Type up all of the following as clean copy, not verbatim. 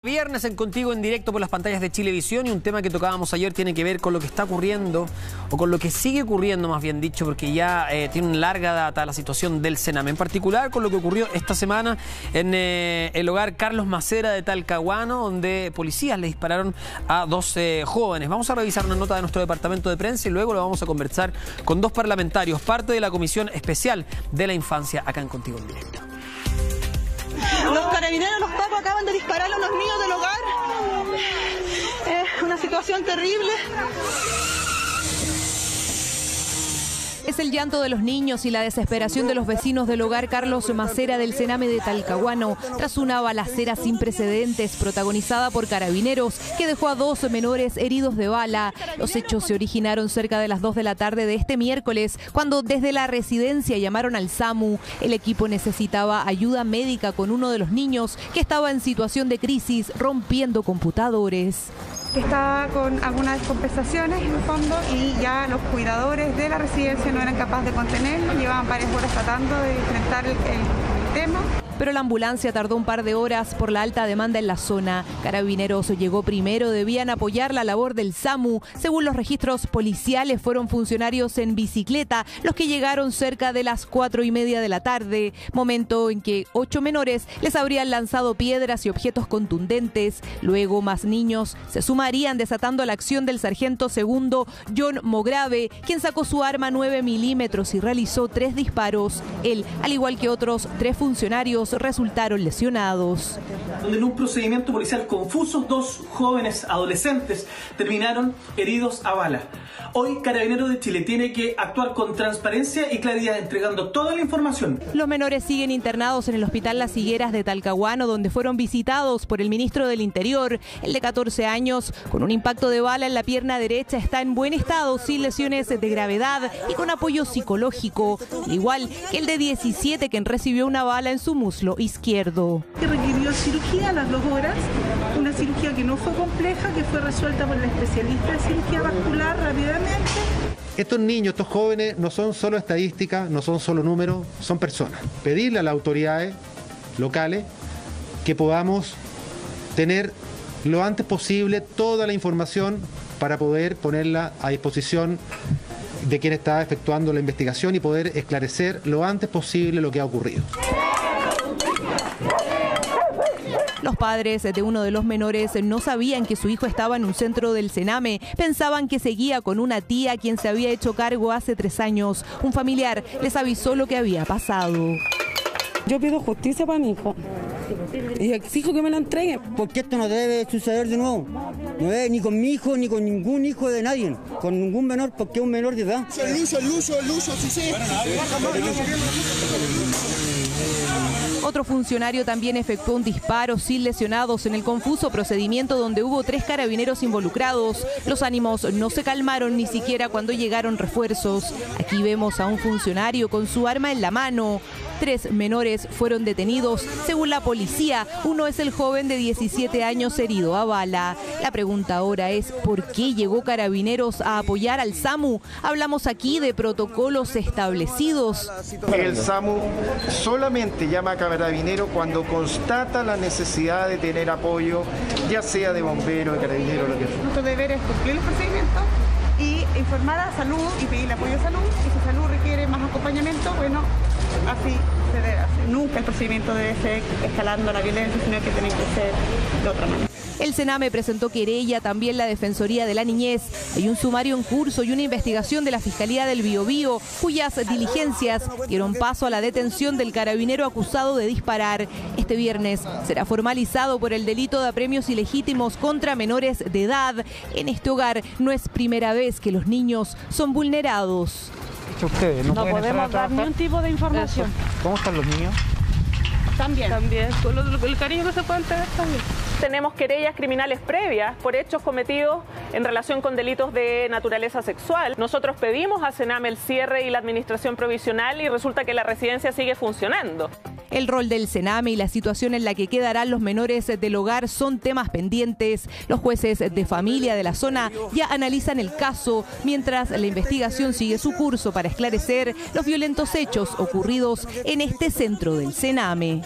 Viernes en Contigo en directo por las pantallas de Chilevisión, y un tema que tocábamos ayer tiene que ver con lo que está ocurriendo, o con lo que sigue ocurriendo más bien dicho, porque ya tiene una larga data la situación del Sename, en particular con lo que ocurrió esta semana en el hogar Carlos Macera de Talcahuano, donde policías le dispararon a dos jóvenes. Vamos a revisar una nota de nuestro departamento de prensa y luego lo vamos a conversar con dos parlamentarios, parte de la Comisión Especial de la Infancia, acá en Contigo en directo. Los carabineros, los pacos acaban de disparar a unos niños del hogar. Es una situación terrible. Es el llanto de los niños y la desesperación de los vecinos del hogar Carlos Macera del Sename de Talcahuano tras una balacera sin precedentes protagonizada por carabineros que dejó a dos menores heridos de bala. Los hechos se originaron cerca de las 2 de la tarde de este miércoles, cuando desde la residencia llamaron al SAMU. El equipo necesitaba ayuda médica con uno de los niños que estaba en situación de crisis, rompiendo computadores. Estaba con algunas descompensaciones en el fondo y ya los cuidadores de la residencia no eran capaces de contenerlo, llevaban varias horas tratando de enfrentar el tema. Pero la ambulancia tardó un par de horas por la alta demanda en la zona. Carabineros llegó primero, debían apoyar la labor del SAMU. Según los registros policiales, fueron funcionarios en bicicleta los que llegaron cerca de las 4:30 de la tarde, momento en que 8 menores les habrían lanzado piedras y objetos contundentes. Luego más niños se sumarían, desatando la acción del sargento segundo John Mograve, quien sacó su arma 9 milímetros y realizó 3 disparos. Él, al igual que otros 3 funcionarios, resultaron lesionados. Donde en un procedimiento policial confuso, 2 jóvenes adolescentes terminaron heridos a bala. Hoy Carabineros de Chile tiene que actuar con transparencia y claridad, entregando toda la información. Los menores siguen internados en el Hospital Las Higueras de Talcahuano, donde fueron visitados por el ministro del Interior. El de 14 años, con un impacto de bala en la pierna derecha, está en buen estado, sin lesiones de gravedad y con apoyo psicológico, al igual que el de 17, quien recibió una bala en su muslo izquierdo. Que requirió cirugía a las 2 horas, una cirugía que no fue compleja, que fue resuelta por el especialista de cirugía vascular rápidamente. Estos niños, estos jóvenes, no son solo estadísticas, no son solo números, son personas. Pedirle a las autoridades locales que podamos tener lo antes posible toda la información para poder ponerla a disposición de quien está efectuando la investigación y poder esclarecer lo antes posible lo que ha ocurrido. Los padres de uno de los menores no sabían que su hijo estaba en un centro del Sename. Pensaban que seguía con una tía quien se había hecho cargo hace 3 años. Un familiar les avisó lo que había pasado. Yo pido justicia para mi hijo y exijo que me la entreguen. Porque esto no debe suceder de nuevo. No debe ni con mi hijo ni con ningún hijo de nadie. Con ningún menor, porque es un menor de edad. El uso, sí. Otro funcionario también efectuó un disparo sin lesionados en el confuso procedimiento donde hubo 3 carabineros involucrados. Los ánimos no se calmaron ni siquiera cuando llegaron refuerzos. Aquí vemos a un funcionario con su arma en la mano. 3 menores fueron detenidos. Según la policía, uno es el joven de 17 años herido a bala. La pregunta ahora es, ¿por qué llegó Carabineros a apoyar al SAMU? Hablamos aquí de protocolos establecidos. El SAMU solamente llama a Carabineros cuando constata la necesidad de tener apoyo, ya sea de bomberos, de carabineros, lo que sea. Nuestro deber es cumplir el procedimiento y informar a salud y pedir apoyo a salud. Y si salud requiere más acompañamiento, bueno, así se debe hacer. Nunca el procedimiento debe ser escalando la violencia, sino que tiene que ser de otra manera. El Sename presentó querella, también la Defensoría de la Niñez. Hay un sumario en curso y una investigación de la Fiscalía del Biobío, cuyas diligencias dieron paso a la detención del carabinero acusado de disparar. Este viernes será formalizado por el delito de apremios ilegítimos contra menores de edad. En este hogar no es primera vez que los niños son vulnerados. Ustedes no podemos dar ningún tipo de información. Eso. ¿Cómo están los niños? También, con el cariño que se puede entregar también. Tenemos querellas criminales previas por hechos cometidos en relación con delitos de naturaleza sexual. Nosotros pedimos a Sename el cierre y la administración provisional y resulta que la residencia sigue funcionando. El rol del Sename y la situación en la que quedarán los menores del hogar son temas pendientes. Los jueces de familia de la zona ya analizan el caso, mientras la investigación sigue su curso para esclarecer los violentos hechos ocurridos en este centro del Sename.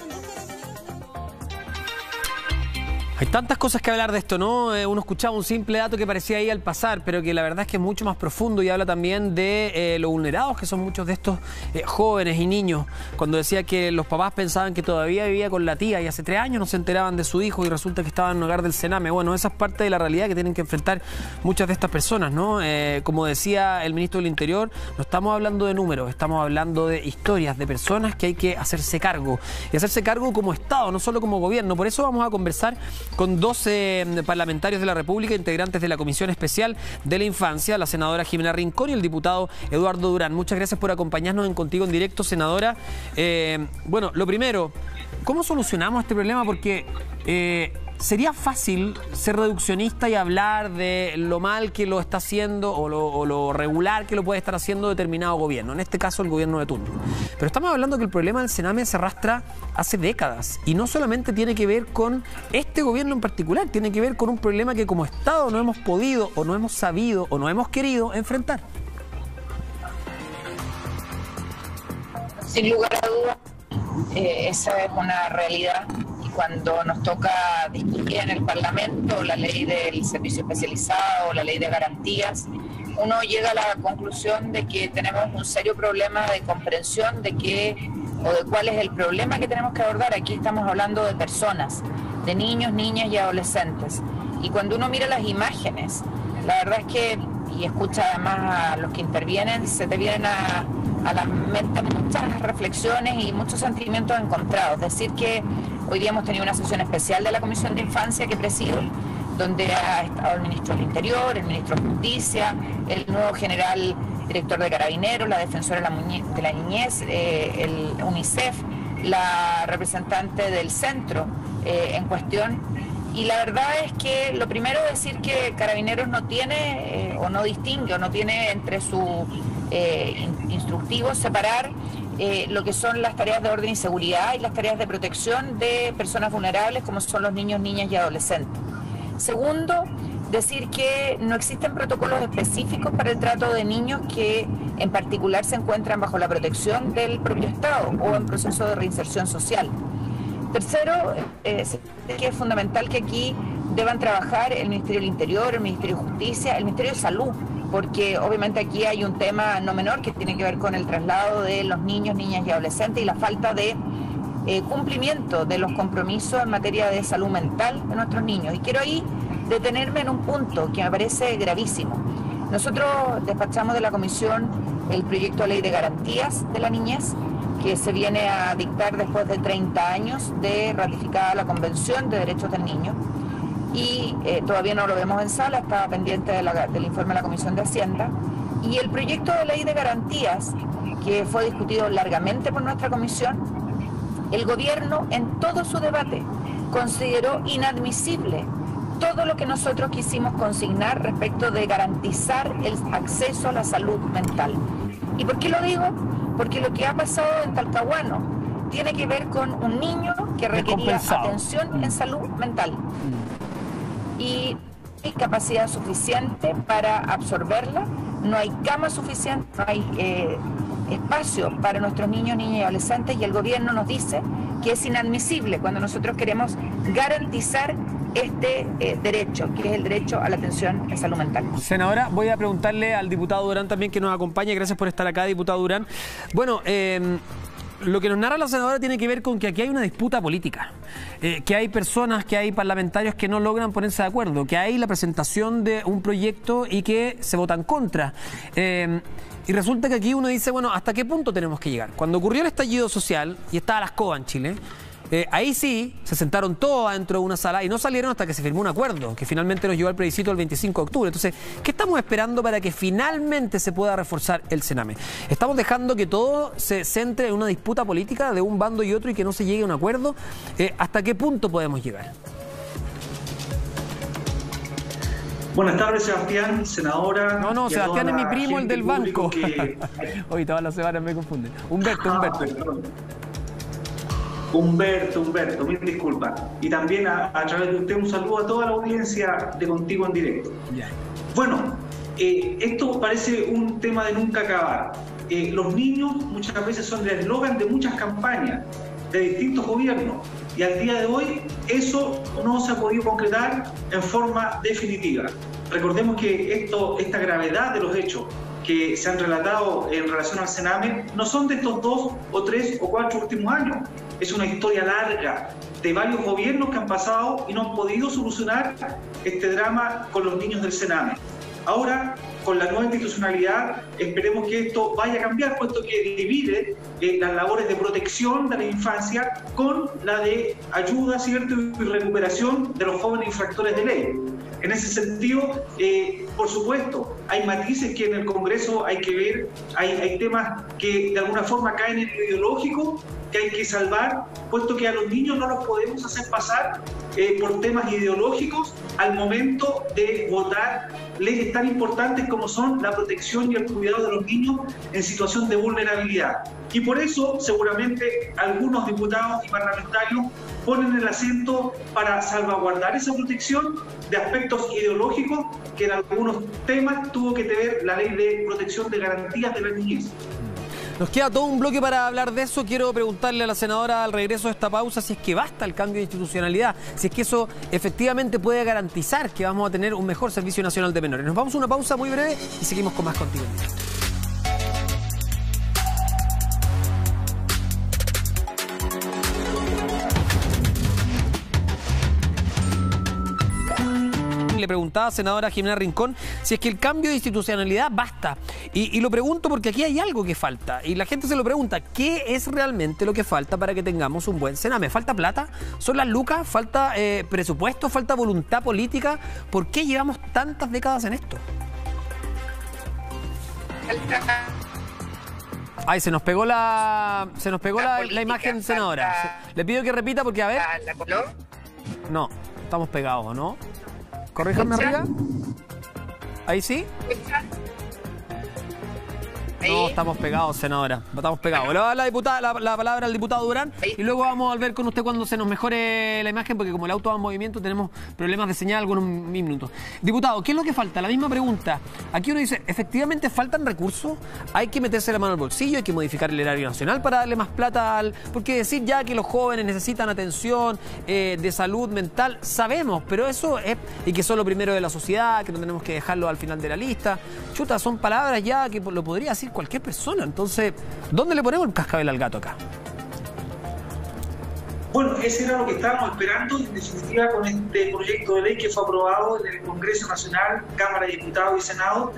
Hay tantas cosas que hablar de esto, ¿no? Uno escuchaba un simple dato que parecía ahí al pasar, pero que la verdad es que es mucho más profundo y habla también de lo vulnerados que son muchos de estos jóvenes y niños. Cuando decía que los papás pensaban que todavía vivía con la tía y hace 3 años no se enteraban de su hijo y resulta que estaba en un hogar del Sename. Bueno, esa es parte de la realidad que tienen que enfrentar muchas de estas personas, ¿no? Como decía el ministro del Interior, no estamos hablando de números, estamos hablando de historias, de personas que hay que hacerse cargo. Y hacerse cargo como Estado, no solo como gobierno. Por eso vamos a conversar con 12 parlamentarios de la República, integrantes de la Comisión Especial de la Infancia, la senadora Jimena Rincón y el diputado Eduardo Durán. Muchas gracias por acompañarnos en Contigo en Directo, senadora. Bueno, lo primero, ¿cómo solucionamos este problema? Porque sería fácil ser reduccionista y hablar de lo mal que lo está haciendo o lo regular que lo puede estar haciendo determinado gobierno, en este caso el gobierno de turno. Pero estamos hablando que el problema del Sename se arrastra hace décadas y no solamente tiene que ver con este gobierno en particular, tiene que ver con un problema que como Estado no hemos podido o no hemos sabido o no hemos querido enfrentar. Sin lugar a dudas, esa es una realidad. Cuando nos toca discutir en el Parlamento la ley del servicio especializado, la ley de garantías, uno llega a la conclusión de que tenemos un serio problema de comprensión de cuál es el problema que tenemos que abordar. Aquí estamos hablando de personas, de niños, niñas y adolescentes. Y cuando uno mira las imágenes, la verdad es que, y escucha además a los que intervienen, se te vienen a la mente muchas reflexiones y muchos sentimientos encontrados. Decir que hoy día hemos tenido una sesión especial de la Comisión de Infancia que presido, donde ha estado el ministro del Interior, el ministro de Justicia, el nuevo general director de Carabineros, la defensora de la niñez, el UNICEF, la representante del centro en cuestión. Y la verdad es que lo primero es decir que Carabineros no tiene o no distingue o no tiene entre sus instructivos separar lo que son las tareas de orden y seguridad y las tareas de protección de personas vulnerables como son los niños, niñas y adolescentes. Segundo, decir que no existen protocolos específicos para el trato de niños que en particular se encuentran bajo la protección del propio Estado o en proceso de reinserción social. Tercero, que es fundamental que aquí deban trabajar el Ministerio del Interior, el Ministerio de Justicia, el Ministerio de Salud, porque obviamente aquí hay un tema no menor que tiene que ver con el traslado de los niños, niñas y adolescentes y la falta de cumplimiento de los compromisos en materia de salud mental de nuestros niños. Y quiero ahí detenerme en un punto que me parece gravísimo. Nosotros despachamos de la Comisión el proyecto de ley de garantías de la niñez, que se viene a dictar después de 30 años de ratificada la Convención de Derechos del Niño. Y todavía no lo vemos en sala, está pendiente del informe de la Comisión de Hacienda. Y el proyecto de ley de garantías, que fue discutido largamente por nuestra comisión, el gobierno en todo su debate consideró inadmisible todo lo que nosotros quisimos consignar respecto de garantizar el acceso a la salud mental. ¿Y por qué lo digo? Porque lo que ha pasado en Talcahuano tiene que ver con un niño que requería atención en salud mental. Y no hay capacidad suficiente para absorberla, no hay cama suficiente, no hay espacio para nuestros niños, niñas y adolescentes, y el gobierno nos dice que es inadmisible cuando nosotros queremos garantizar este derecho, que es el derecho a la atención en salud mental. Senadora, voy a preguntarle al diputado Durán también que nos acompañe. Gracias por estar acá, diputado Durán. Bueno, lo que nos narra la senadora tiene que ver con que aquí hay una disputa política, que hay personas, que hay parlamentarios que no logran ponerse de acuerdo, que hay la presentación de un proyecto y que se votan contra. Y resulta que aquí uno dice, bueno, ¿hasta qué punto tenemos que llegar? Cuando ocurrió el estallido social y estaba la escoba en Chile, ahí sí se sentaron todos adentro de una sala y no salieron hasta que se firmó un acuerdo que finalmente nos llevó al plebiscito el 25 de octubre. Entonces, ¿qué estamos esperando para que finalmente se pueda reforzar el Sename? ¿Estamos dejando que todo se centre en una disputa política de un bando y otro y que no se llegue a un acuerdo? ¿Hasta qué punto podemos llegar? Buenas tardes, Sebastián, senadora. No, Sebastián es mi primo, el del banco. Hoy todas las semanas me confunden. Humberto. Humberto, mil disculpas. Y también a través de usted un saludo a toda la audiencia de Contigo en Directo. Yeah. Bueno, esto parece un tema de nunca acabar. Los niños muchas veces son el eslogan de muchas campañas. de distintos gobiernos. Y al día de hoy eso no se ha podido concretar en forma definitiva. Recordemos que esta gravedad de los hechos que se han relatado en relación al Sename no son de estos 2 o 3 o 4 últimos años. Es una historia larga de varios gobiernos que han pasado y no han podido solucionar este drama con los niños del Sename. Ahora, con la nueva institucionalidad, esperemos que esto vaya a cambiar, puesto que divide las labores de protección de la infancia con la de ayuda, ¿cierto?, y recuperación de los jóvenes infractores de ley. En ese sentido, por supuesto, hay matices que en el Congreso hay que ver, hay temas que de alguna forma caen en lo ideológico, que hay que salvar, puesto que a los niños no los podemos hacer pasar por temas ideológicos al momento de votar leyes tan importantes como son la protección y el cuidado de los niños en situación de vulnerabilidad. Y por eso, seguramente, algunos diputados y parlamentarios ponen el acento para salvaguardar esa protección de aspectos ideológicos que en algunos temas tuvo que tener la Ley de Protección de Garantías de la Niñez. Nos queda todo un bloque para hablar de eso. Quiero preguntarle a la senadora al regreso de esta pausa si es que basta el cambio de institucionalidad, si es que eso efectivamente puede garantizar que vamos a tener un mejor Servicio Nacional de Menores. Nos vamos a una pausa muy breve y seguimos con más contigo. Le preguntaba, senadora Jimena Rincón, si es que el cambio de institucionalidad basta. Y lo pregunto porque aquí hay algo que falta. Y la gente se lo pregunta, ¿qué es realmente lo que falta para que tengamos un buen Sename? ¿Falta plata? ¿Son las lucas? ¿Falta presupuesto? ¿Falta voluntad política? ¿Por qué llevamos tantas décadas en esto? Ay, se nos pegó la imagen, senadora. Le pido que repita porque, a ver... ¿La color? No, estamos pegados, ¿no? Corríjame arriba. ¿Ahí sí? No, estamos pegados, senadora. Estamos pegados. Le va a dar la palabra al diputado Durán y luego vamos a volver con usted cuando se nos mejore la imagen, porque como el auto va en movimiento tenemos problemas de señal algunos minutos. Diputado, ¿qué es lo que falta? La misma pregunta. Aquí uno dice, ¿efectivamente faltan recursos? Hay que meterse la mano al bolsillo, hay que modificar el erario nacional para darle más plata al... Porque decir ya que los jóvenes necesitan atención de salud mental, sabemos, pero eso es... Y que son lo primero de la sociedad, que no tenemos que dejarlo al final de la lista. Chuta, son palabras ya que lo podría decir cualquier persona. Entonces, ¿dónde le ponemos el cascabel al gato acá? Bueno, ese era lo que estábamos esperando, en definitiva, con este proyecto de ley que fue aprobado en el Congreso Nacional, Cámara de Diputados y Senado.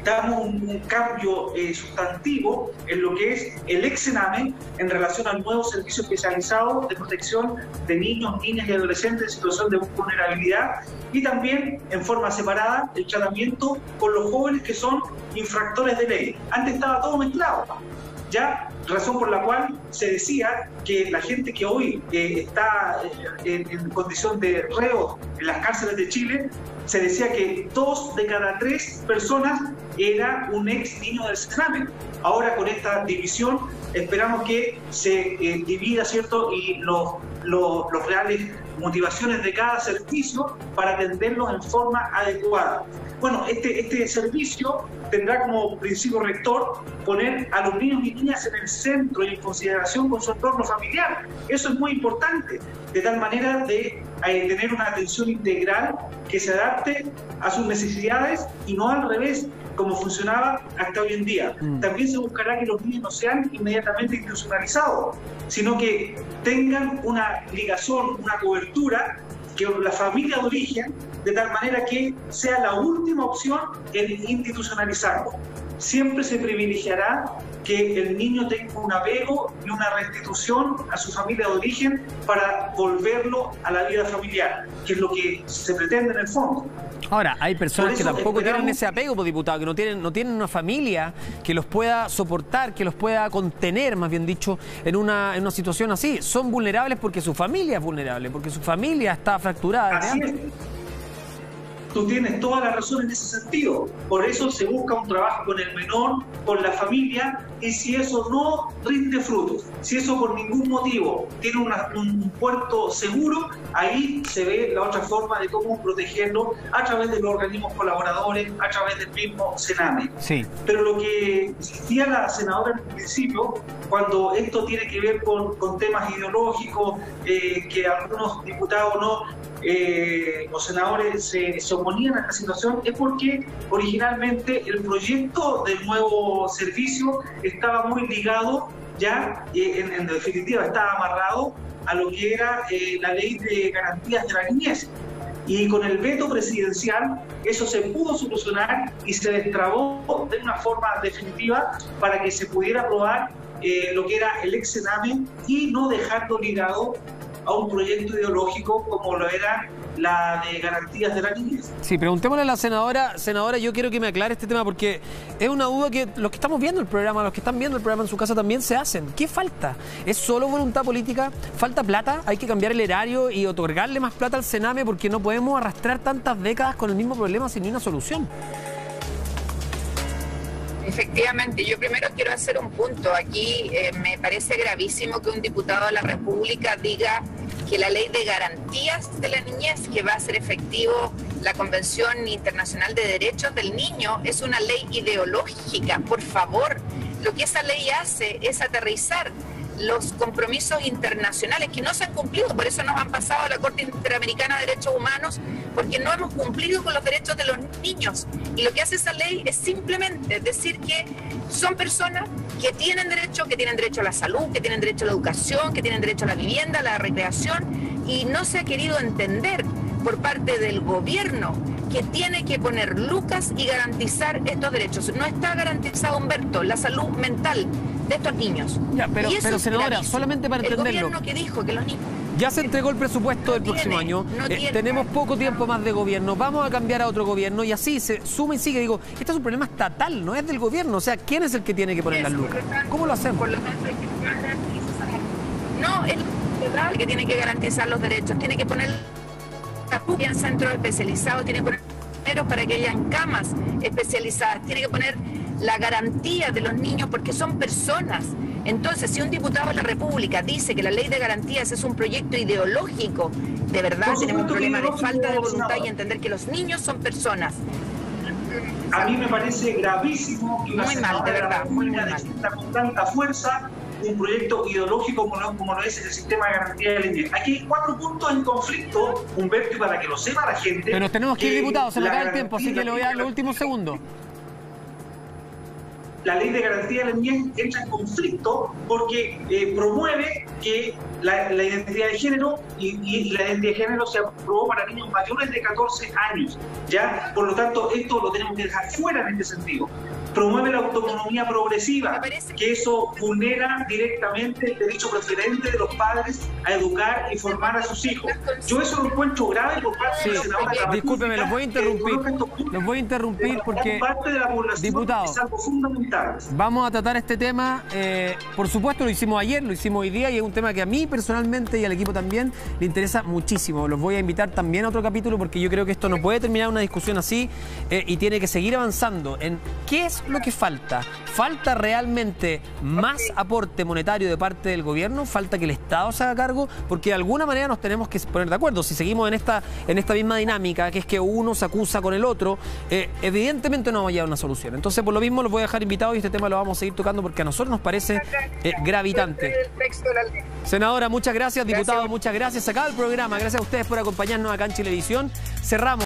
Damos un cambio sustantivo en lo que es el ex-Sename en relación al nuevo servicio especializado de protección de niños, niñas y adolescentes en situación de vulnerabilidad, y también en forma separada el tratamiento con los jóvenes que son infractores de ley. Antes estaba todo mezclado. Ya, razón por la cual se decía que la gente que hoy está en condición de reo en las cárceles de Chile, se decía que 2 de cada 3 personas era un ex niño del Sename. Ahora con esta división esperamos que se divida, ¿cierto?, y los reales motivaciones de cada servicio para atenderlos en forma adecuada. Bueno, este servicio tendrá como principio rector poner a los niños y niñas en el centro y en consideración con su entorno familiar. Eso es muy importante, de tal manera de tener una atención integral que se adapte a sus necesidades y no al revés, como funcionaba hasta hoy en día. También se buscará que los niños no sean inmediatamente institucionalizados, sino que tengan una ligación, una cobertura que la familia de origen, de tal manera que sea la última opción en institucionalizarlo. Siempre se privilegiará que el niño tenga un apego y una restitución a su familia de origen para volverlo a la vida familiar, que es lo que se pretende en el fondo. Ahora, hay personas que tampoco tienen ese apego, pues, diputado, que no tienen una familia que los pueda soportar, que los pueda contener, más bien dicho, en una situación así. Son vulnerables porque su familia es vulnerable, porque su familia está fracturada. Así es. Tú tienes toda la razón en ese sentido. Por eso se busca un trabajo con el menor, con la familia, y si eso no rinde frutos, si eso por ningún motivo tiene un puerto seguro, ahí se ve la otra forma de cómo protegerlo a través de los organismos colaboradores, a través del mismo Sename. Sí. Pero lo que insistía la senadora en el principio, cuando esto tiene que ver con temas ideológicos, que algunos diputados o senadores se oponían a esta situación, es porque originalmente el proyecto del nuevo servicio estaba muy ligado ya, en definitiva estaba amarrado a lo que era la ley de garantías de la niñez. Y con el veto presidencial eso se pudo solucionar y se destrabó de una forma definitiva para que se pudiera aprobar lo que era el ex Sename y no dejarlo ligado a un proyecto ideológico como lo era la de garantías de la niñez. Sí, preguntémosle a la senadora. Senadora, yo quiero que me aclare este tema porque es una duda que los que estamos viendo el programa, los que están viendo el programa en su casa también se hacen. ¿Qué falta? ¿Es solo voluntad política? ¿Falta plata? ¿Hay que cambiar el erario y otorgarle más plata al Sename porque no podemos arrastrar tantas décadas con el mismo problema sin ni una solución? Efectivamente, yo primero quiero hacer un punto. Aquí me parece gravísimo que un diputado de la República diga que la ley de garantías de la niñez, que va a ser efectivo la Convención Internacional de Derechos del Niño, es una ley ideológica. Por favor, lo que esa ley hace es aterrizar los compromisos internacionales que no se han cumplido, por eso nos han pasado a la Corte Interamericana de Derechos Humanos, porque no hemos cumplido con los derechos de los niños. Y lo que hace esa ley es simplemente decir que son personas que tienen derecho a la salud, que tienen derecho a la educación, que tienen derecho a la vivienda, a la recreación, y no se ha querido entender por parte del gobierno que tiene que poner lucas y garantizar estos derechos. No está garantizado, Humberto, la salud mental de estos niños. Ya, pero senadora, gravísimo. Solamente para entenderlo. El gobierno que dijo que los niños... Ya se entregó el presupuesto del próximo año, tenemos poco tiempo más de gobierno, vamos a cambiar a otro gobierno y así se suma y sigue. Digo, este es un problema estatal, no es del gobierno, o sea, ¿quién es el que tiene que poner las lucas? ¿Cómo lo hacemos? Por lo tanto, no, es el federal que tiene que garantizar los derechos, tiene que poner en centros especializados, tiene que poner dinero para que hayan camas especializadas, tiene que poner la garantía de los niños porque son personas. Entonces, si un diputado de la República dice que la ley de garantías es un proyecto ideológico, de verdad tenemos un problema de falta de voluntad y entender que los niños son personas. A mí me parece gravísimo que una senadora de la República defienda con tanta fuerza un proyecto ideológico como lo es el sistema de garantía de la niñez. Aquí hay 4 puntos en conflicto, Humberto, y para que lo sepa la gente. Pero tenemos que ir, diputado, se nos acaba el tiempo, así que le voy a dar los últimos segundos. La ley de garantía de la niñez entra en conflicto porque promueve que la identidad de género y la identidad de género se aprobó para niños mayores de 14 años. ¿Ya? Por lo tanto, esto lo tenemos que dejar fuera en este sentido. Promueve la autonomía progresiva, que eso vulnera directamente el derecho preferente de los padres a educar y formar a sus hijos. Yo eso lo encuentro grave por parte de la senadora de la Discúlpeme, los voy a interrumpir porque, parte de la población, diputado, es algo fundamental. Vamos a tratar este tema, por supuesto lo hicimos ayer, lo hicimos hoy día y es un tema que a mí personalmente y al equipo también le interesa muchísimo. Los voy a invitar también a otro capítulo porque yo creo que esto no puede terminar una discusión así y tiene que seguir avanzando en qué es lo que falta. ¿Falta realmente más aporte monetario de parte del gobierno? ¿Falta que el Estado se haga cargo? Porque de alguna manera nos tenemos que poner de acuerdo. Si seguimos en esta misma dinámica, que es que uno se acusa con el otro, evidentemente no vamos a llegar a una solución. Entonces, por lo mismo, los voy a dejar invitados y este tema lo vamos a seguir tocando porque a nosotros nos parece gravitante. Senadora, muchas gracias. Diputado, muchas gracias. Se acaba el programa. Gracias a ustedes por acompañarnos acá en Chilevisión. Cerramos.